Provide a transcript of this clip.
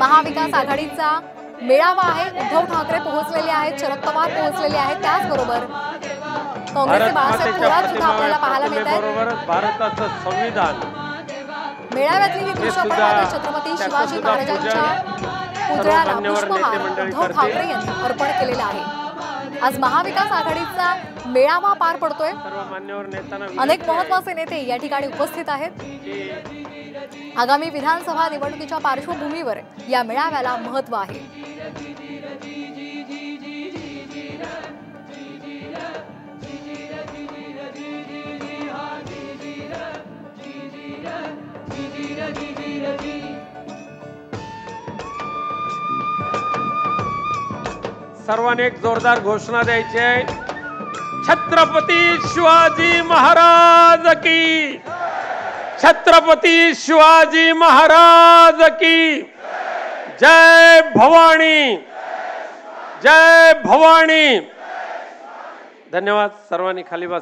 महाविकास आघाडीचा मेळावा आहे। उद्धव ठाकरे पोहोचलेले आहेत, शरद पवार पोहोचलेले आहेत, त्याचबरोबर काँग्रेसचे बाळासाहेब थोरात सुद्धा आपल्याला पाहायला मिळत आहेत। भारताचं संविधान मेळाव्यातली ही दृश्य आपण छत्रपती शिवाजी महाराजांच्या पुतळ्याला पुष्पहार उद्धव ठाकरे यांनी अर्पण केलेला आहे। आज महाविकास आघाडीचा मेळावा पार पडतोय। अनेक महत्त्वाचे नेते या ठिकाणी उपस्थित आहेत। आगामी विधानसभा निवडणुकीच्या पार्श्वभूमीवर या मेळाव्याला महत्त्व आहे। सर्वांनी एक जोरदार घोषणा द्यायची आहे। छत्रपती शिवाजी महाराज की, छत्रपती शिवाजी महाराज की जय भवानी, जय भवानी। धन्यवाद। सर्वांनी खाली बसा।